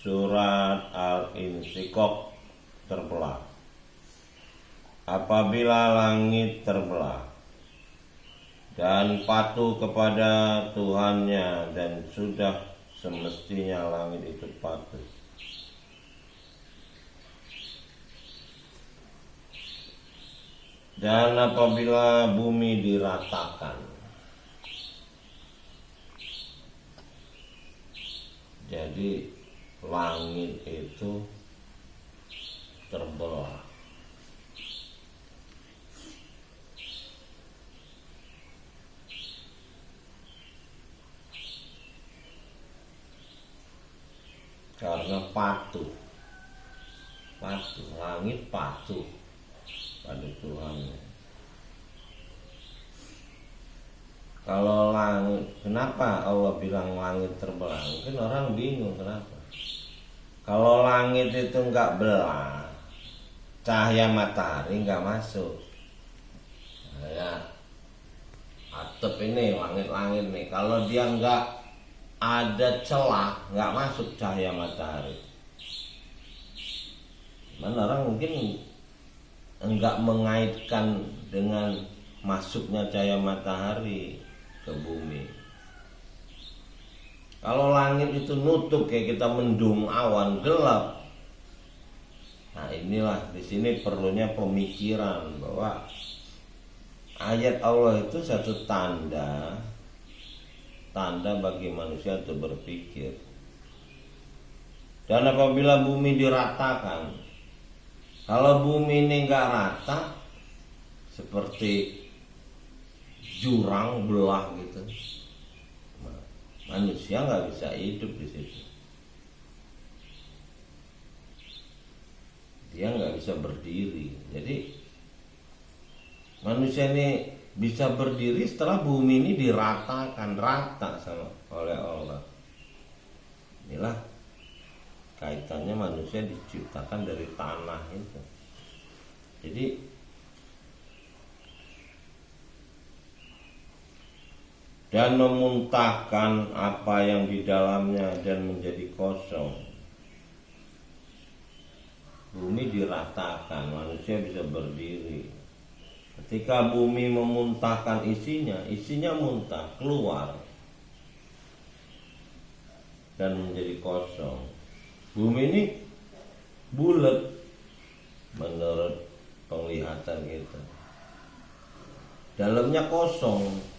Surat Al-Insyiqaq terbelah. Apabila langit terbelah dan patuh kepada Tuhannya, dan sudah semestinya langit itu patuh. Dan apabila bumi diratakan, jadi langit itu terbelah. Karena patuh, langit patuh pada Tuhan. Kalau langit, kenapa Allah bilang langit terbelah? Mungkin orang bingung kenapa. Kalau langit itu enggak belah, cahaya matahari enggak masuk. Ya, atap ini, langit-langit nih, kalau dia enggak ada celah, enggak masuk cahaya matahari. Mana orang mungkin enggak mengaitkan dengan masuknya cahaya matahari ke bumi. Kalau langit itu nutup kayak kita mendung awan gelap. Nah, inilah di sini perlunya pemikiran bahwa ayat Allah itu satu tanda bagi manusia untuk berpikir. Dan apabila bumi diratakan, kalau bumi ini enggak rata, seperti jurang belah gitu, manusia nggak bisa hidup di situ. Dia nggak bisa berdiri. Jadi manusia ini bisa berdiri setelah bumi ini diratakan, rata oleh Allah. Inilah kaitannya manusia diciptakan dari tanah itu. Jadi dan memuntahkan apa yang di dalamnya dan menjadi kosong. Bumi diratakan, manusia bisa berdiri. Ketika bumi memuntahkan isinya muntah, keluar dan menjadi kosong. Bumi ini bulat menurut penglihatan kita. Dalamnya kosong.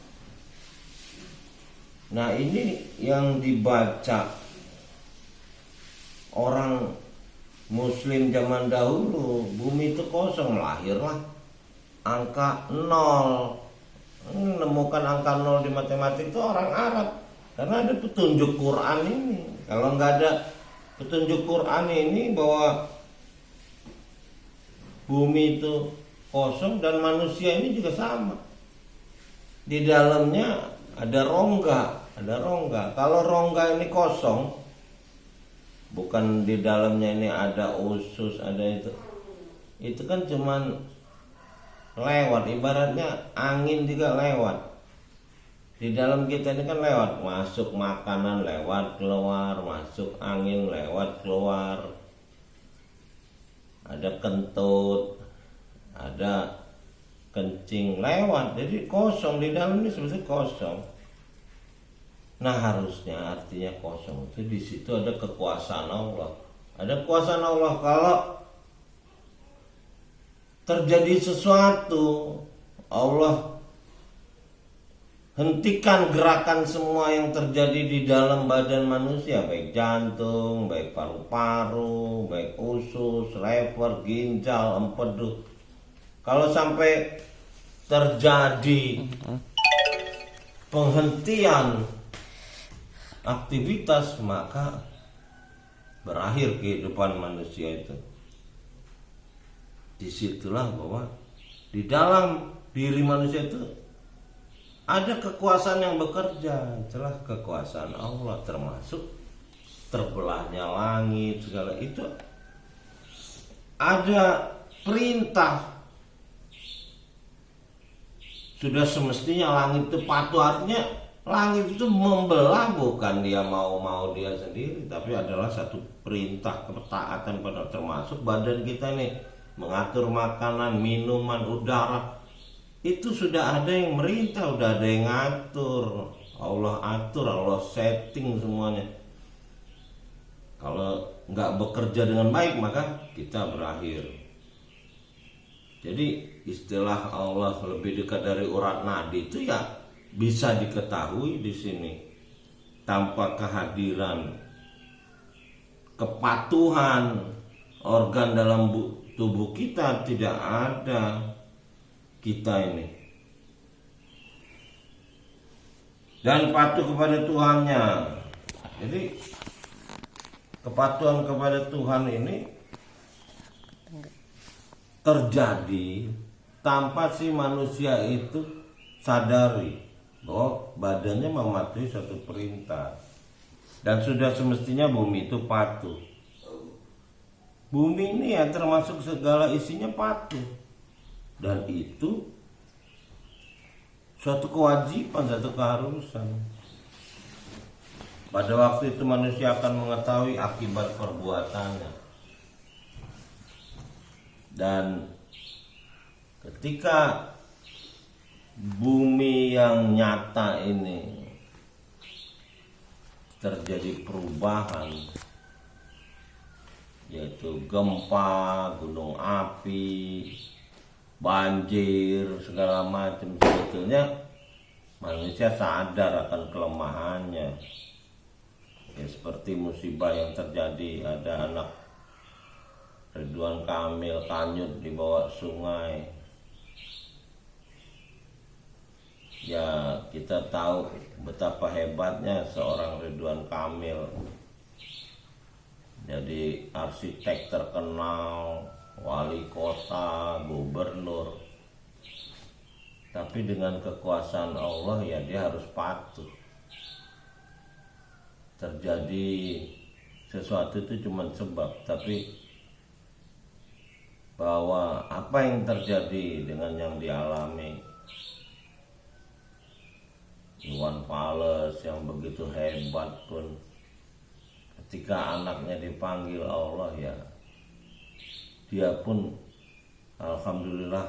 Nah, ini yang dibaca orang Muslim zaman dahulu. Bumi itu kosong, lahirlah angka 0. Menemukan angka 0 di matematik itu orang Arab, karena ada petunjuk Quran ini. Kalau nggak ada petunjuk Quran ini bahwa bumi itu kosong dan manusia ini juga sama, di dalamnya ada rongga. Kalau rongga ini kosong, bukan di dalamnya ini ada usus, ada itu kan cuman lewat, ibaratnya angin juga lewat. Di dalam kita ini kan lewat, masuk makanan lewat keluar, masuk angin lewat keluar, ada kentut, ada kencing lewat. Jadi kosong, di dalam ini sebetulnya kosong. Nah, harusnya artinya kosong itu di situ ada kekuasaan Allah. Ada kekuasaan Allah. Kalau terjadi sesuatu, Allah hentikan gerakan semua yang terjadi di dalam badan manusia, baik jantung, baik paru-paru, baik usus, lever, ginjal, empedu. Kalau sampai terjadi penghentian aktivitas, maka berakhir kehidupan manusia itu. Disitulah bahwa di dalam diri manusia itu ada kekuasaan yang bekerja. Itulah kekuasaan Allah, termasuk terbelahnya langit, segala itu ada perintah. Sudah semestinya langit itu patuh, artinya Langit itu membelah bukan dia mau dia sendiri, tapi adalah satu perintah ketaatan pada, termasuk badan kita nih, mengatur makanan, minuman, udara. Itu sudah ada yang merintah, udah ada yang ngatur. Allah atur, Allah setting semuanya. Kalau nggak bekerja dengan baik maka kita berakhir. Jadi istilah Allah lebih dekat dari urat nadi itu ya bisa diketahui di sini. Tanpa kehadiran kepatuhan organ dalam tubuh kita, tidak ada kita ini. Dan patuh kepada Tuhannya. Jadi kepatuhan kepada Tuhan ini terjadi tanpa si manusia itu sadari bahwa badannya mematuhi suatu perintah. Dan sudah semestinya bumi itu patuh. Bumi ini ya termasuk segala isinya patuh. Dan itu suatu kewajiban, suatu keharusan. Pada waktu itu manusia akan mengetahui akibat perbuatannya. Dan ketika bumi yang nyata ini terjadi perubahan, yaitu gempa, gunung api, banjir, segala macam, sebetulnya manusia sadar akan kelemahannya. Ya, seperti musibah yang terjadi, ada anak Ridwan Kamil kanyut di bawah sungai. Ya, kita tahu betapa hebatnya seorang Ridwan Kamil. Jadi arsitek terkenal, wali kota, gubernur. Tapi dengan kekuasaan Allah ya dia harus patuh. Terjadi sesuatu itu cuma sebab, tapi bahwa apa yang terjadi dengan yang dialami Iwan Fals yang begitu hebat pun, ketika anaknya dipanggil Allah ya dia pun alhamdulillah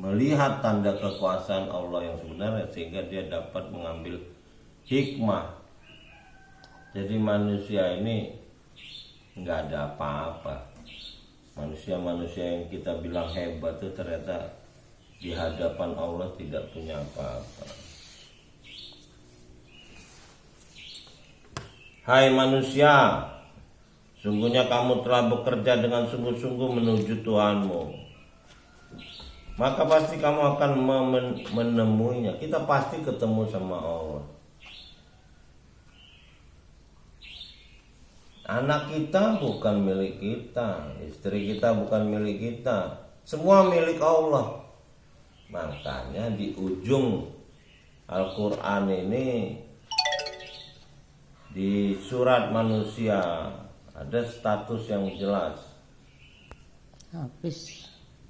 melihat tanda kekuasaan Allah yang sebenarnya, sehingga dia dapat mengambil hikmah. Jadi manusia ini nggak ada apa-apa. Manusia-manusia yang kita bilang hebat itu ternyata di hadapan Allah tidak punya apa-apa. Hai manusia, sungguhnya kamu telah bekerja dengan sungguh-sungguh menuju Tuhanmu. Maka pasti kamu akan menemuinya. Kita pasti ketemu sama Allah. Anak kita bukan milik kita, istri kita bukan milik kita, semua milik Allah. Makanya di ujung Al-Quran ini, di surat manusia, ada status yang jelas. Habis.